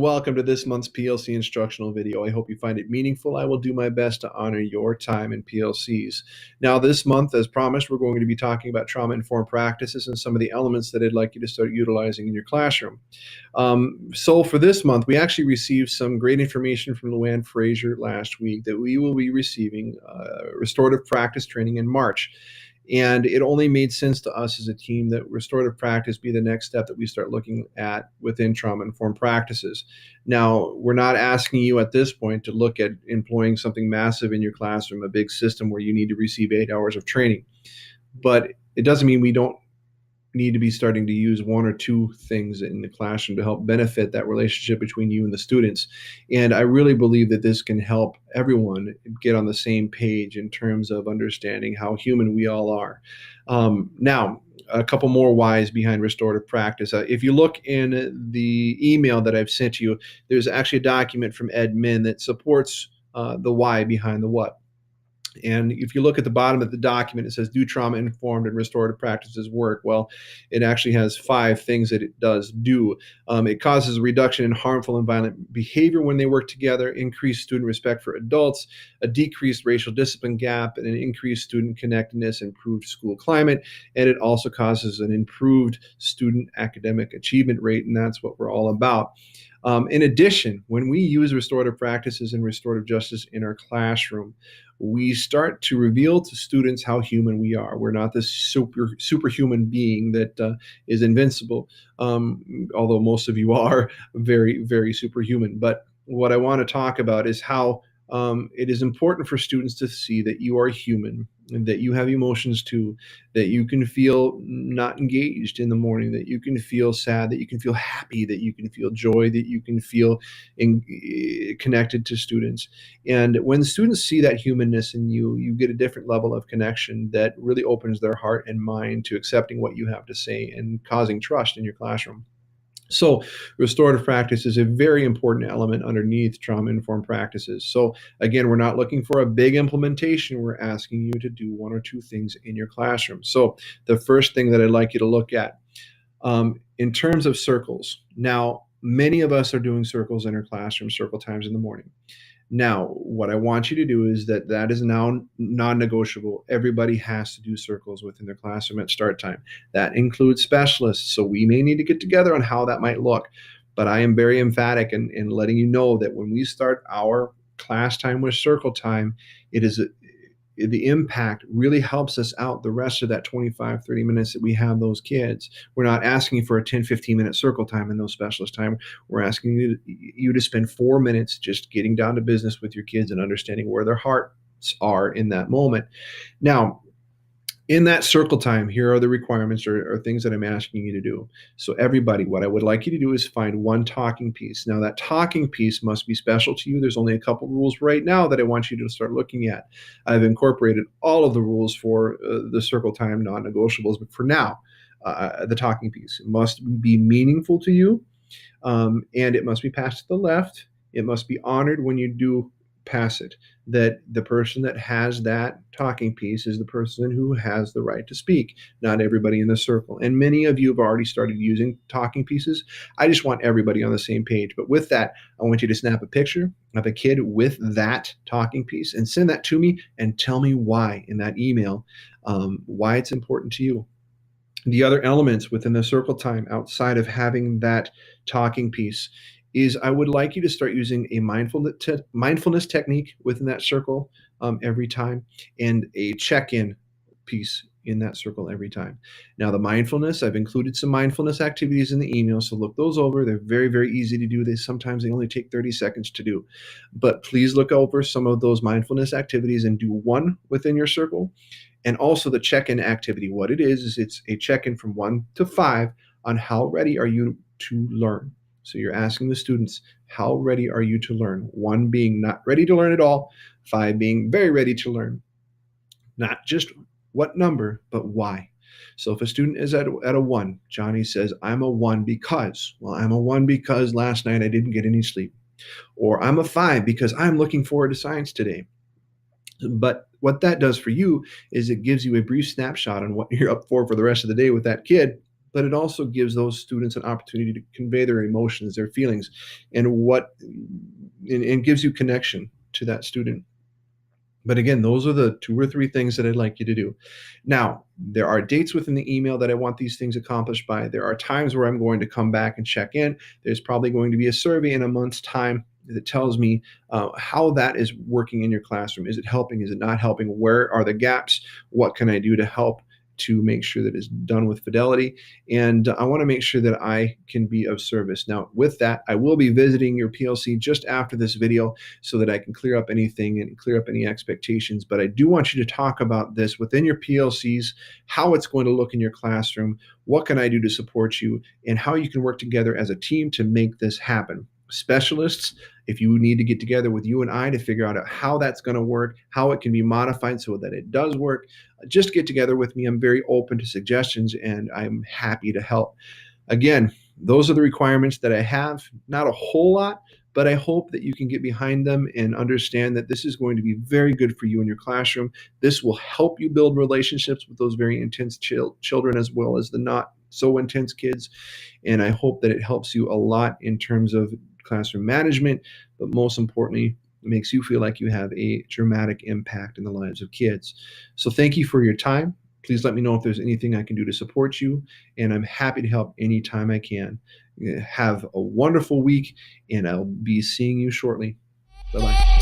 welcome to this month's PLC instructional video. I hope you find it meaningful. I will do my best to honor your time in PLCs. Now, this month, as promised, we're going to be talking about trauma-informed practices and some of the elements that I'd like you to start utilizing in your classroom. So for this month, we actually received some great information from Luann Fraser last week that we will be receiving restorative practice training in March. And it only made sense to us as a team that restorative practice be the next step that we start looking at within trauma-informed practices. Now, we're not asking you at this point to look at employing something massive in your classroom, a big system where you need to receive 8 hours of training. But it doesn't mean we don't need to be starting to use one or two things in the classroom to help benefit that relationship between you and the students. And I really believe that this can help everyone get on the same page in terms of understanding how human we all are. Now, a couple more whys behind restorative practice. If you look in the email that I've sent you, there's actually a document from Ed Min that supports the why behind the what. And if you look at the bottom of the document, it says, do trauma-informed and restorative practices work? Well, it actually has 5 things that it does do. It causes a reduction in harmful and violent behavior when they work together, increased student respect for adults, a decreased racial discipline gap, and an increased student connectedness, improved school climate, and it also causes an improved student academic achievement rate, and that's what we're all about. In addition, when we use restorative practices and restorative justice in our classroom, we start to reveal to students how human we are. We're not this superhuman being that is invincible, although most of you are very, very superhuman. But what I want to talk about is how it is important for students to see that you are human and that you have emotions too, that you can feel not engaged in the morning, that you can feel sad, that you can feel happy, that you can feel joy, that you can feel connected to students. And when students see that humanness in you, you get a different level of connection that really opens their heart and mind to accepting what you have to say and causing trust in your classroom. So restorative practice is a very important element underneath trauma-informed practices. So again, we're not looking for a big implementation. We're asking you to do 1 or 2 things in your classroom. So the first thing that I'd like you to look at, in terms of circles. Now, many of us are doing circles in our classroom, circle times in the morning. Now, what I want you to do is that is now non-negotiable. Everybody has to do circles within their classroom at start time. That includes specialists, so we may need to get together on how that might look. But I am very emphatic in letting you know that when we start our class time with circle time, the impact really helps us out the rest of that 25, 30 minutes that we have those kids. We're not asking for a 10, 15-minute circle time in those specialist time. We're asking you to spend 4 minutes just getting down to business with your kids and understanding where their hearts are in that moment. Now, in that circle time, here are the requirements or things that I'm asking you to do. So everybody, what I would like you to do is find 1 talking piece. Now that talking piece must be special to you. There's only a couple rules right now that I want you to start looking at. I've incorporated all of the rules for the circle time non-negotiables, but for now, the talking piece must be meaningful to you, and it must be passed to the left. It must be honored when you do pass it, that the person that has that talking piece is the person who has the right to speak, not everybody in the circle. And many of you have already started using talking pieces. I just want everybody on the same page. But with that, I want you to snap a picture of a kid with that talking piece and send that to me and tell me why in that email, why it's important to you. The other elements within the circle time outside of having that talking piece is I would like you to start using a mindfulness technique within that circle every time, and a check-in piece in that circle every time. Now the mindfulness, I've included some mindfulness activities in the email, so look those over. They're very, very easy to do. Sometimes they only take 30 seconds to do. But please look over some of those mindfulness activities and do 1 within your circle. And also the check-in activity. What it is it's a check-in from 1 to 5 on how ready are you to learn. So you're asking the students, how ready are you to learn? 1 being not ready to learn at all, 5 being very ready to learn. Not just what number, but why. So if a student is at a 1, Johnny says, I'm a 1 because, well, I'm a 1 because last night I didn't get any sleep. Or I'm a 5 because I'm looking forward to science today. But what that does for you is it gives you a brief snapshot on what you're up for the rest of the day with that kid. but it also gives those students an opportunity to convey their emotions, their feelings, and gives you connection to that student. But again, those are the 2 or 3 things that I'd like you to do. Now, there are dates within the email that I want these things accomplished by. There are times where I'm going to come back and check in. There's probably going to be a survey in a month's time that tells me how that is working in your classroom. Is it helping? Is it not helping? Where are the gaps? What can I do to help to make sure that it's done with fidelity? And I want to make sure that I can be of service. Now, with that, I will be visiting your PLC just after this video so that I can clear up anything and clear up any expectations. But I do want you to talk about this within your PLCs, how it's going to look in your classroom, what can I do to support you, and how you can work together as a team to make this happen. Specialists, if you need to get together with you and I to figure out how that's going to work, how it can be modified so that it does work, just get together with me. I'm very open to suggestions and I'm happy to help. Again, those are the requirements that I have. Not a whole lot, but I hope that you can get behind them and understand that this is going to be very good for you in your classroom. This will help you build relationships with those very intense children as well as the not so intense kids. And I hope that it helps you a lot in terms of classroom management, but most importantly, it makes you feel like you have a dramatic impact in the lives of kids. So thank you for your time. Please let me know if there's anything I can do to support you, and I'm happy to help anytime I can. Have a wonderful week, and I'll be seeing you shortly. Bye-bye.